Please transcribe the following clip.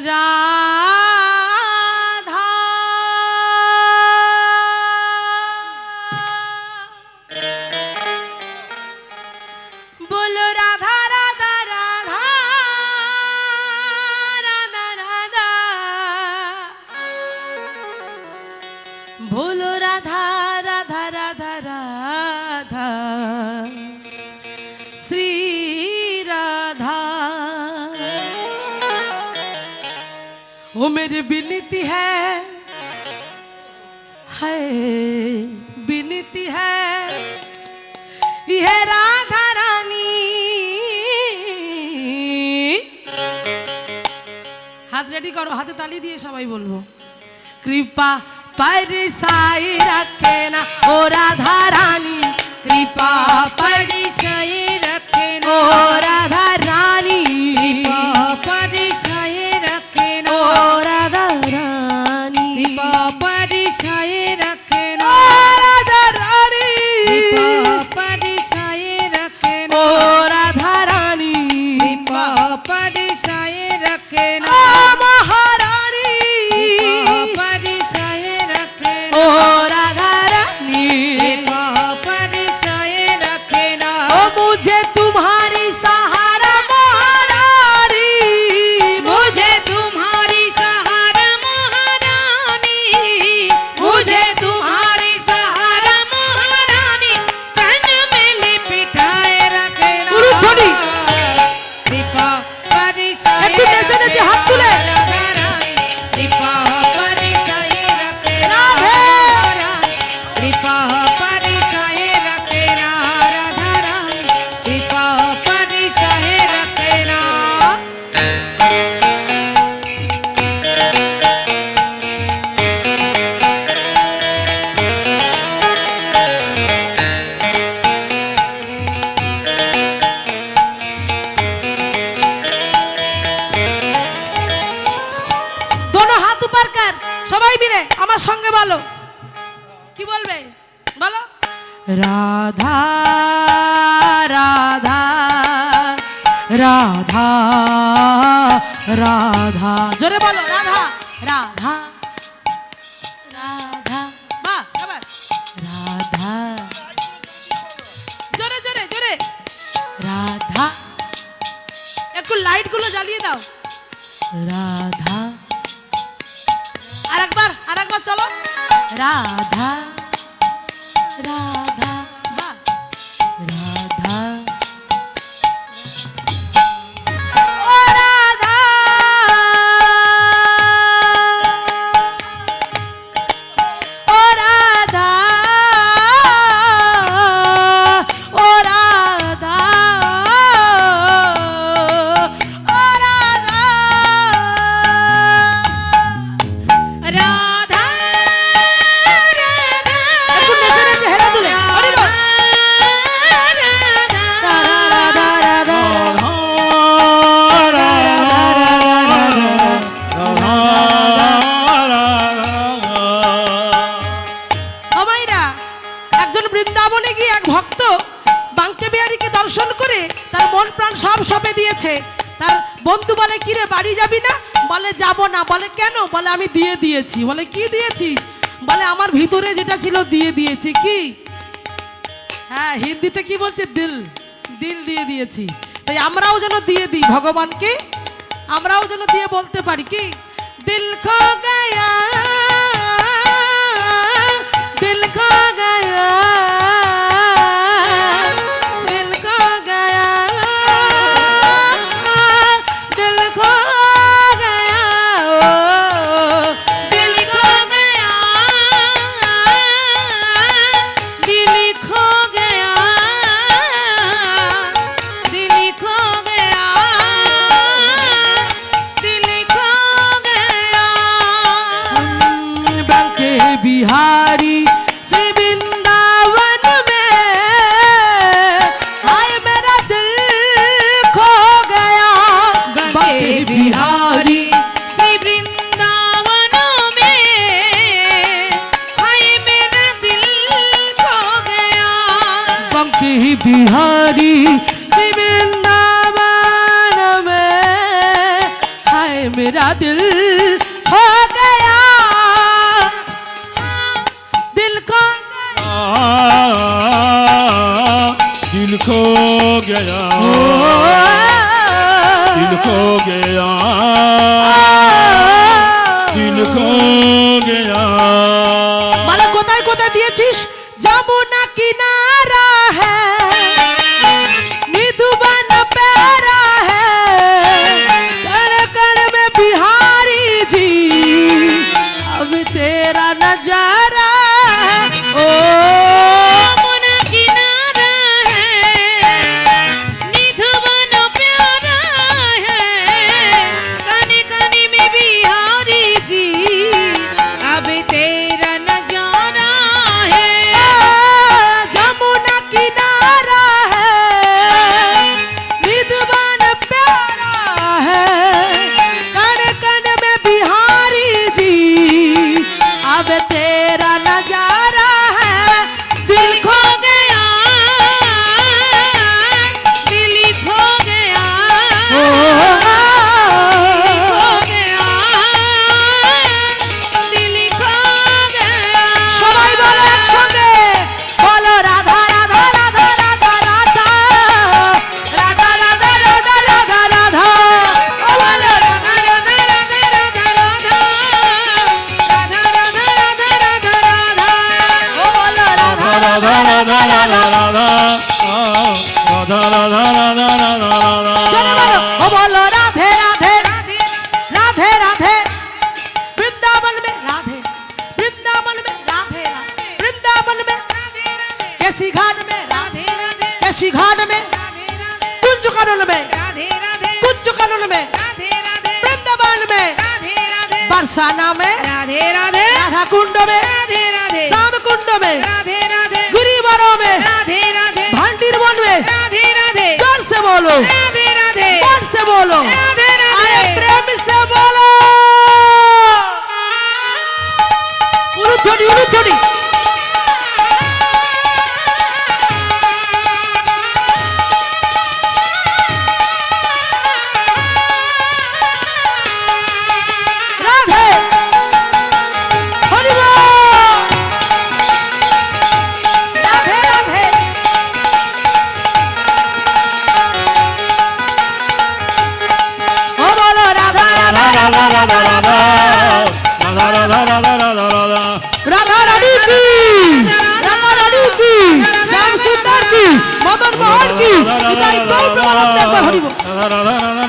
राधा बोलो राधा राधा राधा राधा राधा बोलो राधा राधा राधा राधा श्री राधा। वो मेरी विनती है विनती है यह राधा रानी। हाथ रेडी करो, हाथे ताली दिए सबाई बोलबो कृपा परिसाई रखे ना ओ राधा रानी, कृपा परिसाई रखे ना ओ राधा रानी, कृपा परिसाई रखे ना ओ राधा रानी, कृपा परिसाई रखे ना ओ राधा रानी, कृपा परिसाई रखे ना ओ राधा रानी, कृपा परिसाई रखे ना महारानी, परिसाई रखे ना ओ राधा रानी, कृपा परिसाई रखे ना ओ मुझे तुम्हारी सहारा महारानी, मुझे तुम्हारी सहारा महारानी, मुझे तुम्हारी सहारा महारानी चरण में लिपटाए रखे ना कृपा परिसाई हाथ तुले कृपा परिसाई रखे राधे, कृपा परिसाई रखे ना राधा रानी, कृपा परिसाई रखे ना। दोनों हाथ ऊपर कर सबाई मिले আমার সঙ্গে বলো কি বলবে বলো রাধা রাধা রাধা রাধা জোরে বলো রাধা রাধা রাধা বাহ এবার রাধা জোরে জোরে জোরে রাধা একটু লাইট গুলো জ্বালিয়ে দাও রাধা আরেকবার চলো রাধা রাধা বাহ রাধা ও রাধা ও রাধা ও রাধা ও রাধা রাধা বৃন্দাবনে গিয়ে এক ভক্ত বাঙ্কে বিহারীকে দর্শন করে তার মন প্রাণ সব সঁপে দিয়েছে। তার বন্ধু বলে কিরে বাড়ি যাবি না? বলে যাব না। বলে কেন? বলে আমি দিয়ে দিয়েছি। বলে কি দিয়েছিস? বলে আমার ভিতরে যেটা ছিল দিয়ে দিয়েছি। কি? হ্যাঁ, হিন্দিতে কি বলছে? দিল, দিল দিয়ে দিয়েছি। তাই আমরাও যেন দিয়ে দিই ভগবানকে, আমরাও যেন দিয়ে বলতে পারি কি দিল খো গয়া, दिल खो गया, दिल खो गया, दिल खो गया, दिल खो गया, दिल खो गया, दिल खो गया, दिल खो गया। बांके बिहारी बिहारी वृंदावनों में हाय मेरा दिल खो गया। बंकी बिहारी वृंदावन में हाय मेरा दिल हो गया, दिल खो दिल खो गया, दिल खो गया, दिल खो गया। মালা কোথায় কোথায় দিয়েছিস? যমুনা কিনারা है, निधुबन प्यारा है, कण कण में बिहारी जी, अब तेरा नजारा है। ओ যমুনা কিনারা है, निधुबन प्यारा है, कानी कानी में बिहारी जी, अब तेरा नजारा है। जमुना किनारा है, निधुबन प्यारा है, कण कण में बिहारी जी, अब तेरा नजारा है। दिल खो गया, दिल खो गया, खो गया, दिल खो गया। সবাই বলো একসঙ্গে, বলো রাধা রাধা রাধা রাধা রাধা রাধা রাধা রাধা রাধা রাধা। ও বলো রাধা রাধা রাধা রাধা রাধা রাধা রাধা রাধা রাধা রাধা। ও বলো রাধা রাধা রাধা রাধা রাধা, রাধা রাধা রাধা রাধা রাধা। জোরে বলো, ও বলো রাধে রাধে राधे राधे, वृंदावन में राधे, वृंदावन में राधे राधे, वृंदावन में कैसी घाट में राधे राधे, कैसी घाट में कुंज कानन में, कुंज कानन में, वृंदावन में, बरसाना में, राधे राधे, राधा कुंड में, राधे राधे, श्याम कुंड में, राधे राधे, गिरिवरों में, राधे राधे, भांडीर वन में। राधे राधे, जोर से बोलो, राधे राधे, मन से बोलो, राधे अरे राधे। प्रेम से बोलो। उलूध्वनि उलूध्वनि। राधे हरि बोल। राधे राधे। ओ बोलो राधा राधा राधा राधा राधा, राधा राधा राधा राधा राधा। राधा रानी की, राधा रानी की, श्याम सुंदर की, मदन मोहन की, पिता गौर प्रेमानंद। हरि बोल। राधा राधा राधा